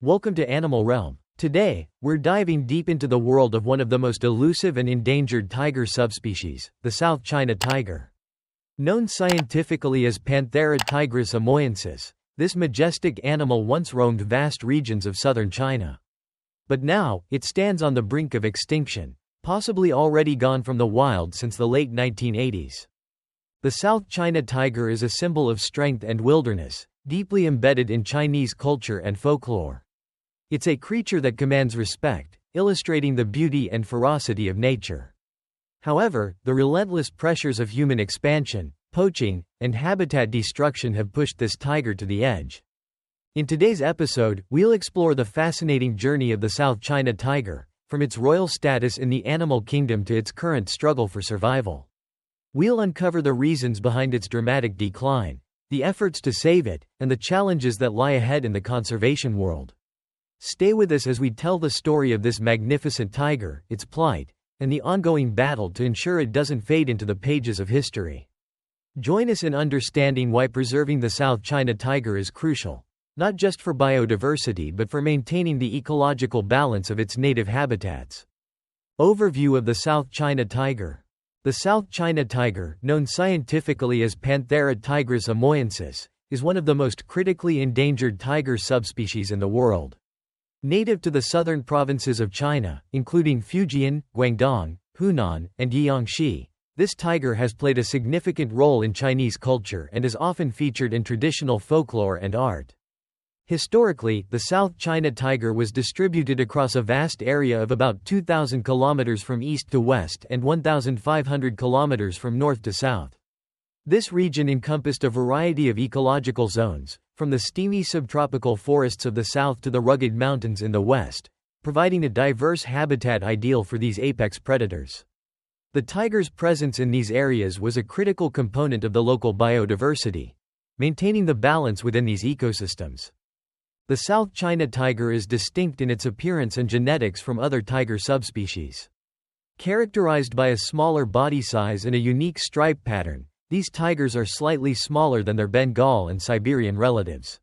Welcome to Animal Realm. Today, we're diving deep into the world of one of the most elusive and endangered tiger subspecies, the South China tiger. Known scientifically as Panthera tigris amoyensis, this majestic animal once roamed vast regions of southern China. But now, it stands on the brink of extinction, possibly already gone from the wild since the late 1980s. The South China tiger is a symbol of strength and wilderness, deeply embedded in Chinese culture and folklore. It's a creature that commands respect, illustrating the beauty and ferocity of nature. However, the relentless pressures of human expansion, poaching, and habitat destruction have pushed this tiger to the edge. In today's episode, we'll explore the fascinating journey of the South China tiger, from its royal status in the animal kingdom to its current struggle for survival. We'll uncover the reasons behind its dramatic decline, the efforts to save it, and the challenges that lie ahead in the conservation world. Stay with us as we tell the story of this magnificent tiger, its plight, and the ongoing battle to ensure it doesn't fade into the pages of history. Join us in understanding why preserving the South China tiger is crucial, not just for biodiversity but for maintaining the ecological balance of its native habitats. Overview of the South China tiger. The South China tiger, known scientifically as Panthera tigris amoyensis, is one of the most critically endangered tiger subspecies in the world. Native to the southern provinces of China, including Fujian, Guangdong, Hunan, and Jiangxi, this tiger has played a significant role in Chinese culture and is often featured in traditional folklore and art. Historically, the South China tiger was distributed across a vast area of about 2,000 kilometers from east to west and 1,500 kilometers from north to south. This region encompassed a variety of ecological zones, from the steamy subtropical forests of the south to the rugged mountains in the west, providing a diverse habitat ideal for these apex predators. The tiger's presence in these areas was a critical component of the local biodiversity, maintaining the balance within these ecosystems. The South China tiger is distinct in its appearance and genetics from other tiger subspecies. Characterized by a smaller body size and a unique stripe pattern, these tigers are slightly smaller than their Bengal and Siberian relatives.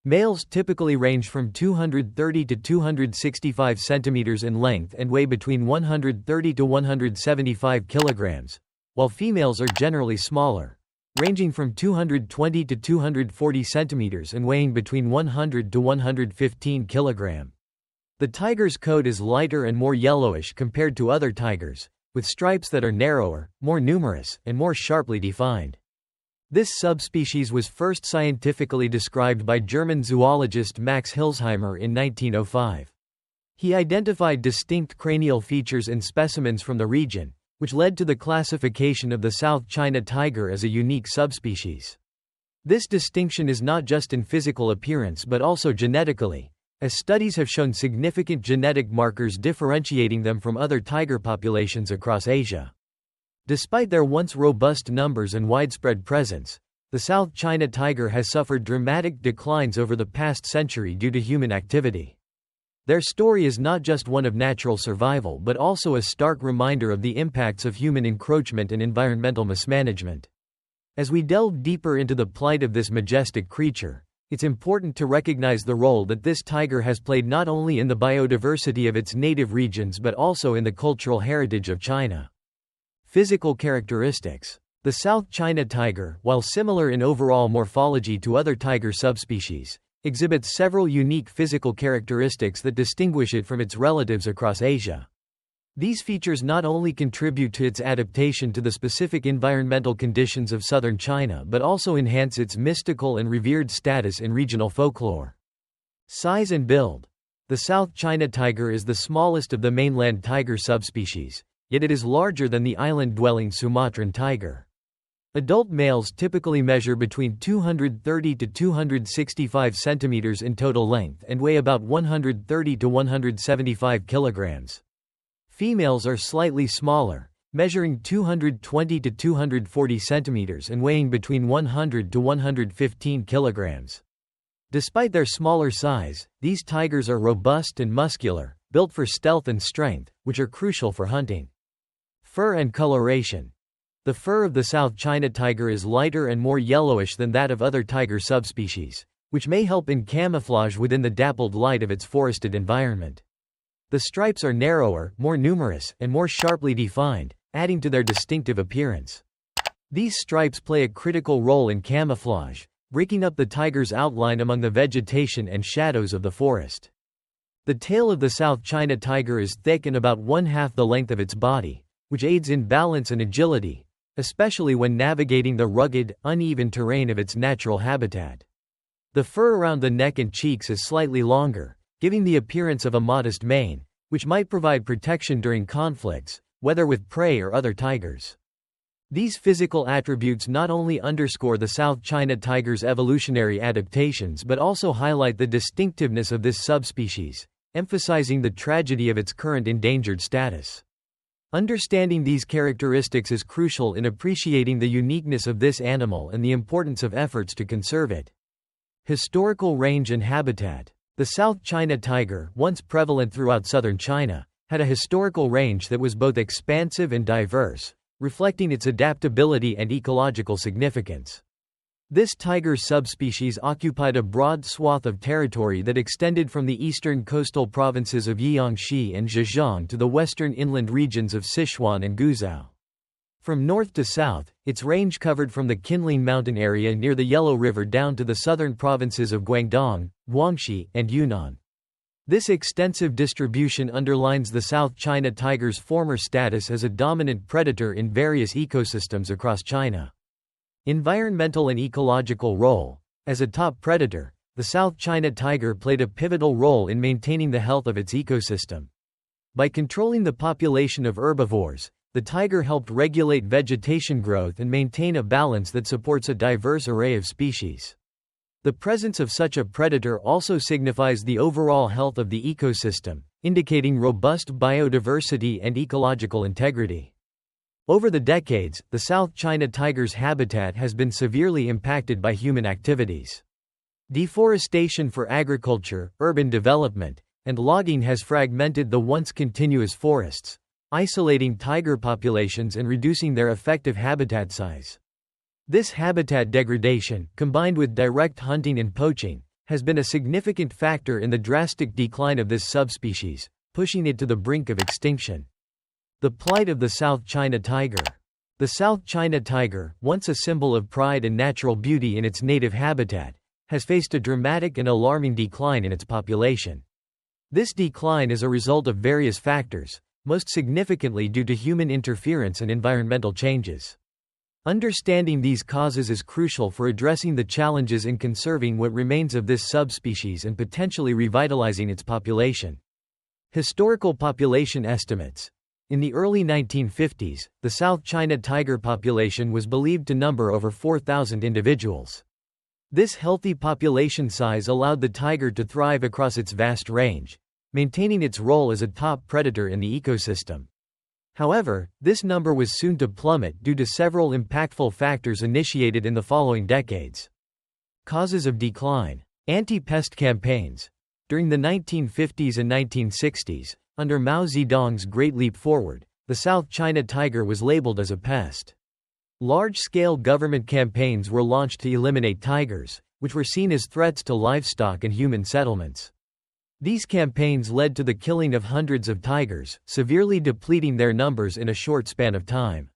Males typically range from 230 to 265 centimeters in length and weigh between 130 to 175 kilograms, while females are generally smaller, ranging from 220 to 240 centimeters and weighing between 100 to 115 kilograms. The tiger's coat is lighter and more yellowish compared to other tigers, with stripes that are narrower, more numerous, and more sharply defined. This subspecies was first scientifically described by German zoologist Max Hilsheimer in 1905. He identified distinct cranial features in specimens from the region, which led to the classification of the South China tiger as a unique subspecies. This distinction is not just in physical appearance but also genetically, as studies have shown significant genetic markers differentiating them from other tiger populations across Asia. Despite their once robust numbers and widespread presence, the South China tiger has suffered dramatic declines over the past century due to human activity. Their story is not just one of natural survival but also a stark reminder of the impacts of human encroachment and environmental mismanagement. As we delve deeper into the plight of this majestic creature, it's important to recognize the role that this tiger has played not only in the biodiversity of its native regions but also in the cultural heritage of China. Physical characteristics. The South China tiger, while similar in overall morphology to other tiger subspecies, exhibits several unique physical characteristics that distinguish it from its relatives across Asia. These features not only contribute to its adaptation to the specific environmental conditions of southern China but also enhance its mystical and revered status in regional folklore. Size and build. The South China tiger is the smallest of the mainland tiger subspecies, yet it is larger than the island-dwelling Sumatran tiger. Adult males typically measure between 230 to 265 centimeters in total length and weigh about 130 to 175 kilograms. Females are slightly smaller, measuring 220 to 240 centimeters and weighing between 100 to 115 kilograms. Despite their smaller size, these tigers are robust and muscular, built for stealth and strength, which are crucial for hunting. Fur and coloration. The fur of the South China tiger is lighter and more yellowish than that of other tiger subspecies, which may help in camouflage within the dappled light of its forested environment. The stripes are narrower, more numerous, and more sharply defined, adding to their distinctive appearance. These stripes play a critical role in camouflage, breaking up the tiger's outline among the vegetation and shadows of the forest. The tail of the South China tiger is thick and about 1/2 the length of its body, which aids in balance and agility, especially when navigating the rugged, uneven terrain of its natural habitat. The fur around the neck and cheeks is slightly longer, giving the appearance of a modest mane, which might provide protection during conflicts, whether with prey or other tigers. These physical attributes not only underscore the South China tiger's evolutionary adaptations but also highlight the distinctiveness of this subspecies, emphasizing the tragedy of its current endangered status. Understanding these characteristics is crucial in appreciating the uniqueness of this animal and the importance of efforts to conserve it. Historical range and habitat. The South China tiger, once prevalent throughout southern China, had a historical range that was both expansive and diverse, reflecting its adaptability and ecological significance. This tiger subspecies occupied a broad swath of territory that extended from the eastern coastal provinces of Jiangxi and Zhejiang to the western inland regions of Sichuan and Guizhou. From north to south, its range covered from the Qinling mountain area near the Yellow River down to the southern provinces of Guangdong, Guangxi, and Yunnan. This extensive distribution underlines the South China tiger's former status as a dominant predator in various ecosystems across China. Environmental and ecological role. As a top predator, the South China tiger played a pivotal role in maintaining the health of its ecosystem. By controlling the population of herbivores, the tiger helped regulate vegetation growth and maintain a balance that supports a diverse array of species. The presence of such a predator also signifies the overall health of the ecosystem, indicating robust biodiversity and ecological integrity. Over the decades, the South China tiger's habitat has been severely impacted by human activities. Deforestation for agriculture, urban development, and logging has fragmented the once continuous forests, isolating tiger populations and reducing their effective habitat size. This habitat degradation, combined with direct hunting and poaching, has been a significant factor in the drastic decline of this subspecies, pushing it to the brink of extinction. The plight of the South China tiger. The South China tiger, once a symbol of pride and natural beauty in its native habitat, has faced a dramatic and alarming decline in its population. This decline is a result of various factors, most significantly due to human interference and environmental changes. Understanding these causes is crucial for addressing the challenges in conserving what remains of this subspecies and potentially revitalizing its population. Historical population estimates. In the early 1950s, the South China tiger population was believed to number over 4,000 individuals. This healthy population size allowed the tiger to thrive across its vast range, maintaining its role as a top predator in the ecosystem. However, this number was soon to plummet due to several impactful factors initiated in the following decades. Causes of decline. Anti-pest campaigns. During the 1950s and 1960s, under Mao Zedong's Great Leap Forward, the South China tiger was labeled as a pest. Large-scale government campaigns were launched to eliminate tigers, which were seen as threats to livestock and human settlements. These campaigns led to the killing of hundreds of tigers, severely depleting their numbers in a short span of time.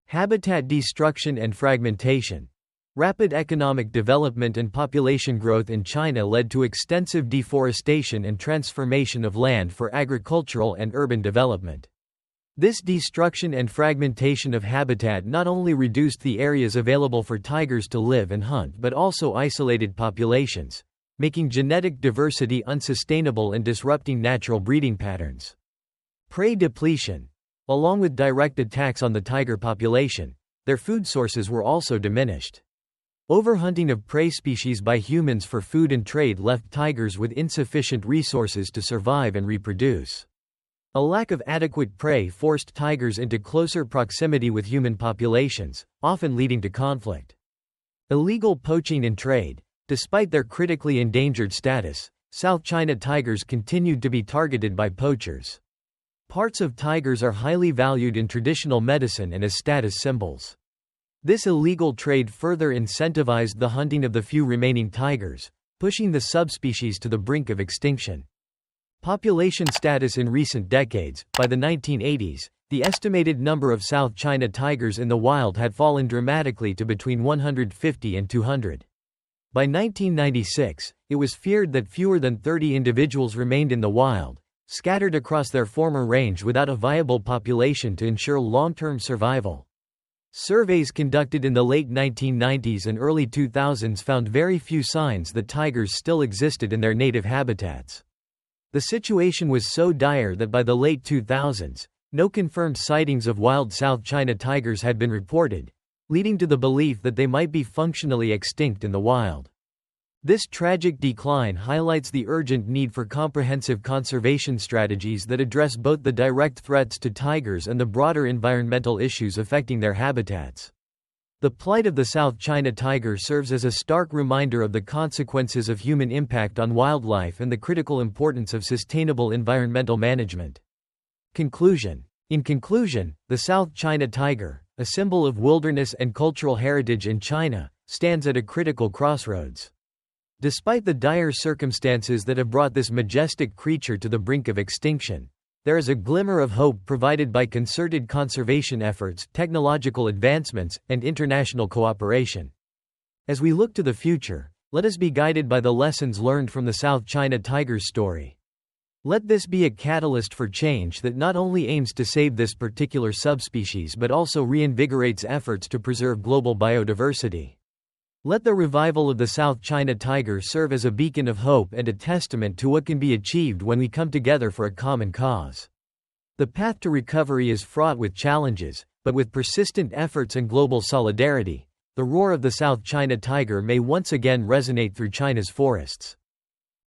Habitat destruction and fragmentation. Rapid economic development and population growth in China led to extensive deforestation and transformation of land for agricultural and urban development. This destruction and fragmentation of habitat not only reduced the areas available for tigers to live and hunt but also isolated populations, making genetic diversity unsustainable and disrupting natural breeding patterns. Prey depletion. Along with direct attacks on the tiger population, their food sources were also diminished. Overhunting of prey species by humans for food and trade left tigers with insufficient resources to survive and reproduce. A lack of adequate prey forced tigers into closer proximity with human populations, often leading to conflict. Illegal poaching and trade. Despite their critically endangered status, South China tigers continued to be targeted by poachers. Parts of tigers are highly valued in traditional medicine and as status symbols. This illegal trade further incentivized the hunting of the few remaining tigers, pushing the subspecies to the brink of extinction. Population status in recent decades. By the 1980s, the estimated number of South China tigers in the wild had fallen dramatically to between 150 and 200. By 1996, it was feared that fewer than 30 individuals remained in the wild, scattered across their former range without a viable population to ensure long-term survival. Surveys conducted in the late 1990s and early 2000s found very few signs that tigers still existed in their native habitats. The situation was so dire that by the late 2000s, no confirmed sightings of wild South China tigers had been reported, leading to the belief that they might be functionally extinct in the wild. This tragic decline highlights the urgent need for comprehensive conservation strategies that address both the direct threats to tigers and the broader environmental issues affecting their habitats. The plight of the South China tiger serves as a stark reminder of the consequences of human impact on wildlife and the critical importance of sustainable environmental management. Conclusion. In conclusion, the South China tiger, a symbol of wilderness and cultural heritage in China, stands at a critical crossroads. Despite the dire circumstances that have brought this majestic creature to the brink of extinction, there is a glimmer of hope provided by concerted conservation efforts, technological advancements, and international cooperation. As we look to the future, let us be guided by the lessons learned from the South China tiger's story. Let this be a catalyst for change that not only aims to save this particular subspecies but also reinvigorates efforts to preserve global biodiversity. Let the revival of the South China tiger serve as a beacon of hope and a testament to what can be achieved when we come together for a common cause. The path to recovery is fraught with challenges, but with persistent efforts and global solidarity, the roar of the South China tiger may once again resonate through China's forests.